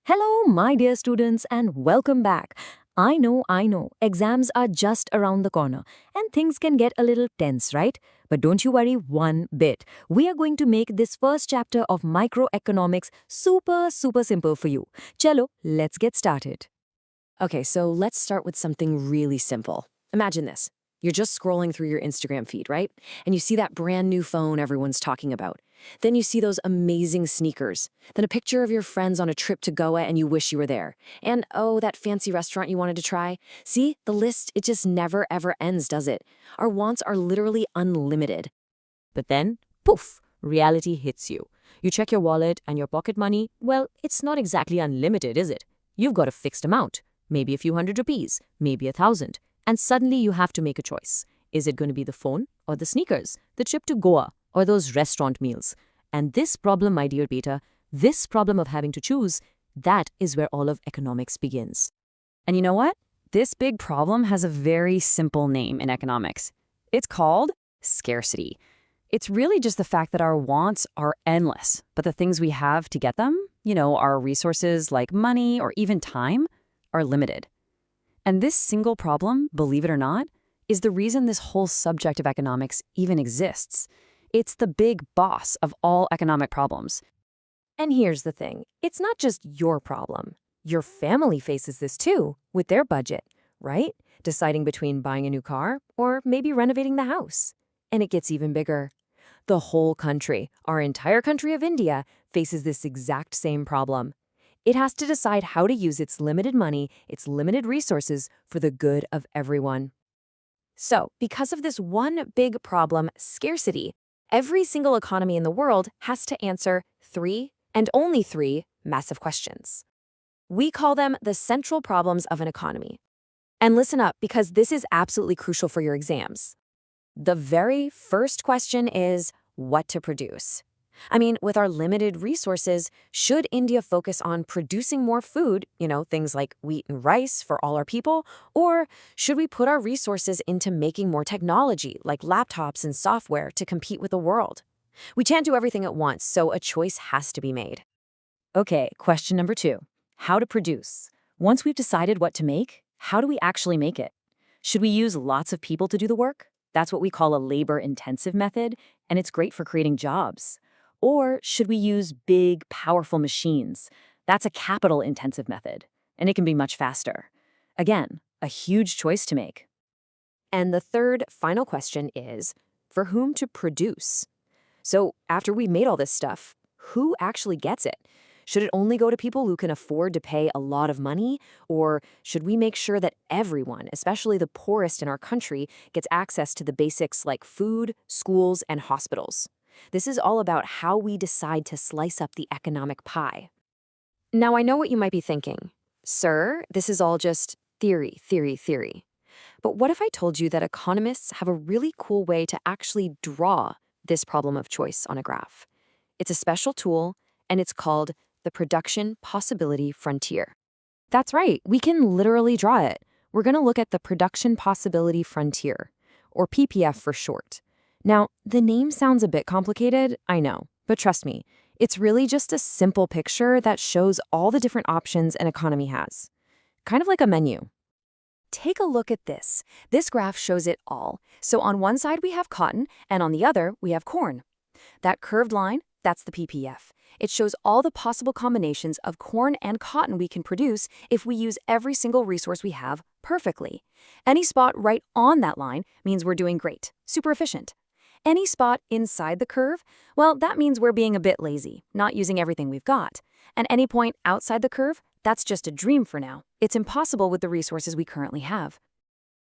Hello, my dear students, and welcome back. I know, exams are just around the corner, and things can get a little tense, right? But don't you worry one bit. We are going to make this first chapter of microeconomics super simple for you. Chalo, let's get started. Okay, so let's start with something really simple. Imagine this. You're just scrolling through your Instagram feed, right? And you see that brand new phone everyone's talking about. Then you see those amazing sneakers. Then a picture of your friends on a trip to Goa and you wish you were there. And oh, that fancy restaurant you wanted to try. See, the list, it just never ever ends, does it? Our wants are literally unlimited. But then, poof, reality hits you. You check your wallet and your pocket money, well, it's not exactly unlimited, is it? You've got a fixed amount, maybe a few hundred rupees, maybe 1,000. And suddenly you have to make a choice. Is it going to be the phone or the sneakers, the trip to Goa or those restaurant meals? And this problem, my dear beta, this problem of having to choose, that is where all of economics begins. And you know what? This big problem has a very simple name in economics. It's called scarcity. It's really just the fact that our wants are endless, but the things we have to get them, our resources like money or even time, are limited. And this single problem, believe it or not, is the reason this whole subject of economics even exists. It's the big boss of all economic problems. And here's the thing, it's not just your problem. Your family faces this too, with their budget, right? Deciding between buying a new car or maybe renovating the house. And it gets even bigger. The whole country, our entire country of India, faces this exact same problem. It has to decide how to use its limited money, its limited resources, for the good of everyone. So, because of this one big problem, scarcity, every single economy in the world has to answer three, and only three, massive questions. We call them the central problems of an economy. And listen up, because this is absolutely crucial for your exams. The very first question is what to produce. I mean, with our limited resources, should India focus on producing more food, things like wheat and rice for all our people, or should we put our resources into making more technology, like laptops and software, to compete with the world? We can't do everything at once, so a choice has to be made. Okay, question number 2. How to produce. Once we've decided what to make, how do we actually make it? Should we use lots of people to do the work? That's what we call a labor-intensive method, and it's great for creating jobs. Or should we use big, powerful machines? That's a capital-intensive method, and it can be much faster. Again, a huge choice to make. And the third, final question is, for whom to produce? So after we've made all this stuff, who actually gets it? Should it only go to people who can afford to pay a lot of money? Or should we make sure that everyone, especially the poorest in our country, gets access to the basics like food, schools, and hospitals? This is all about how we decide to slice up the economic pie. Now, I know what you might be thinking. Sir, this is all just theory. But what if I told you that economists have a really cool way to actually draw this problem of choice on a graph? It's a special tool, and it's called the Production Possibility Frontier. That's right, we can literally draw it. We're going to look at the Production Possibility Frontier, or PPF for short. Now, the name sounds a bit complicated, I know, but trust me, it's really just a simple picture that shows all the different options an economy has. Kind of like a menu. Take a look at this. This graph shows it all. So on one side we have cotton, and on the other we have corn. That curved line, that's the PPF. It shows all the possible combinations of corn and cotton we can produce if we use every single resource we have perfectly. Any spot right on that line means we're doing great, super efficient. Any spot inside the curve, well, that means we're being a bit lazy, not using everything we've got. And any point outside the curve, that's just a dream for now. It's impossible with the resources we currently have.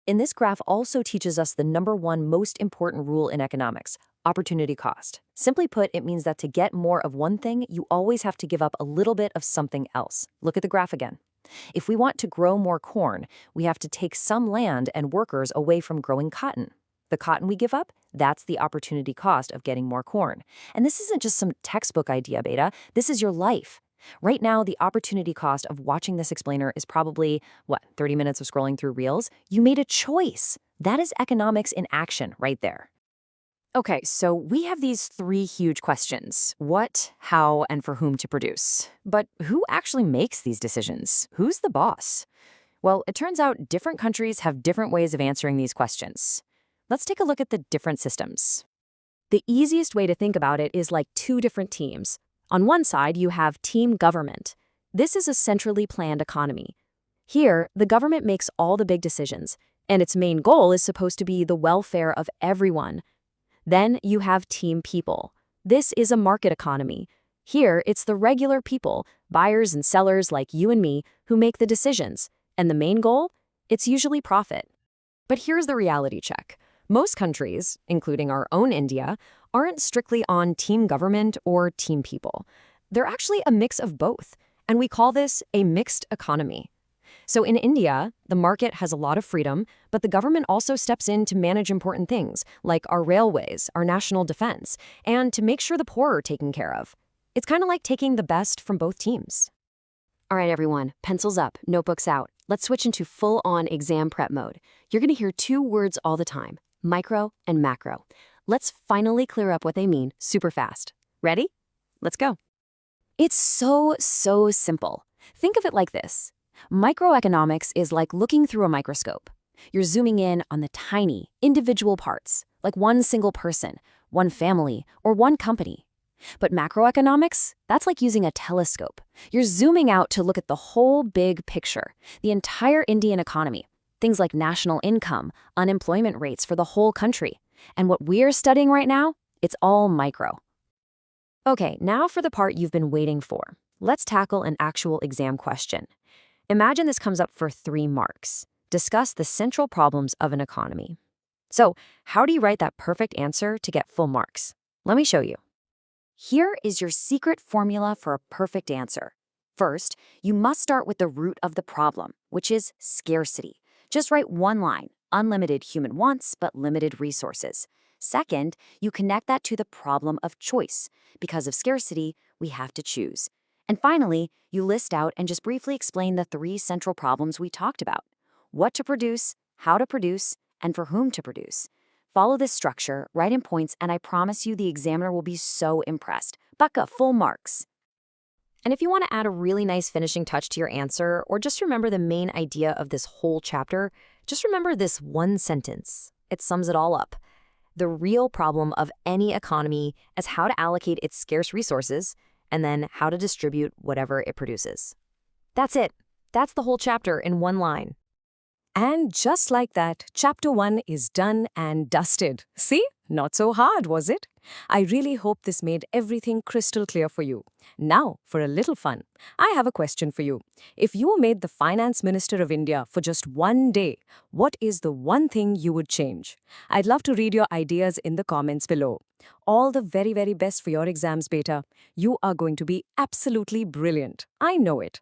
And this graph also teaches us the number one most important rule in economics, opportunity cost. Simply put, it means that to get more of one thing, you always have to give up a little bit of something else. Look at the graph again. If we want to grow more corn, we have to take some land and workers away from growing cotton. The cotton we give up, that's the opportunity cost of getting more corn. And this isn't just some textbook idea, beta. This is your life. Right now, the opportunity cost of watching this explainer is probably, 30 minutes of scrolling through Reels? You made a choice. That is economics in action right there. Okay, so we have these three huge questions: what, how, and for whom to produce. But who actually makes these decisions? Who's the boss? Well, it turns out different countries have different ways of answering these questions. Let's take a look at the different systems. The easiest way to think about it is like two different teams. On one side, you have team government. This is a centrally planned economy. Here, the government makes all the big decisions, and its main goal is supposed to be the welfare of everyone. Then you have team people. This is a market economy. Here, it's the regular people, buyers and sellers like you and me, who make the decisions. And the main goal? It's usually profit. But here's the reality check. Most countries, including our own India, aren't strictly on team government or team people. They're actually a mix of both, and we call this a mixed economy. So in India, the market has a lot of freedom, but the government also steps in to manage important things, like our railways, our national defense, and to make sure the poor are taken care of. It's kind of like taking the best from both teams. All right, everyone, pencils up, notebooks out. Let's switch into full-on exam prep mode. You're going to hear two words all the time: micro and macro. Let's finally clear up what they mean super fast. Ready? Let's go. It's so simple. Think of it like this. Microeconomics is like looking through a microscope. You're zooming in on the tiny, individual parts, like one single person, one family, or one company. But macroeconomics, that's like using a telescope. You're zooming out to look at the whole big picture, the entire Indian economy, things like national income, unemployment rates for the whole country. And what we're studying right now, it's all micro. Okay, now for the part you've been waiting for. Let's tackle an actual exam question. Imagine this comes up for 3 marks. Discuss the central problems of an economy. So, how do you write that perfect answer to get full marks? Let me show you. Here is your secret formula for a perfect answer. First, you must start with the root of the problem, which is scarcity. Just write one line: unlimited human wants, but limited resources. Second, you connect that to the problem of choice. Because of scarcity, we have to choose. And finally, you list out and just briefly explain the 3 central problems we talked about: what to produce, how to produce, and for whom to produce. Follow this structure, write in points, and I promise you the examiner will be so impressed. Bucka, full marks. And if you want to add a really nice finishing touch to your answer, or just remember the main idea of this whole chapter, just remember this one sentence. It sums it all up. The real problem of any economy is how to allocate its scarce resources, and then how to distribute whatever it produces. That's it. That's the whole chapter in one line. And just like that, Chapter 1 is done and dusted. See? Not so hard, was it? I really hope this made everything crystal clear for you. Now, for a little fun, I have a question for you. If you were made the Finance Minister of India for just one day, what is the one thing you would change? I'd love to read your ideas in the comments below. All the very best for your exams, beta. You are going to be absolutely brilliant. I know it.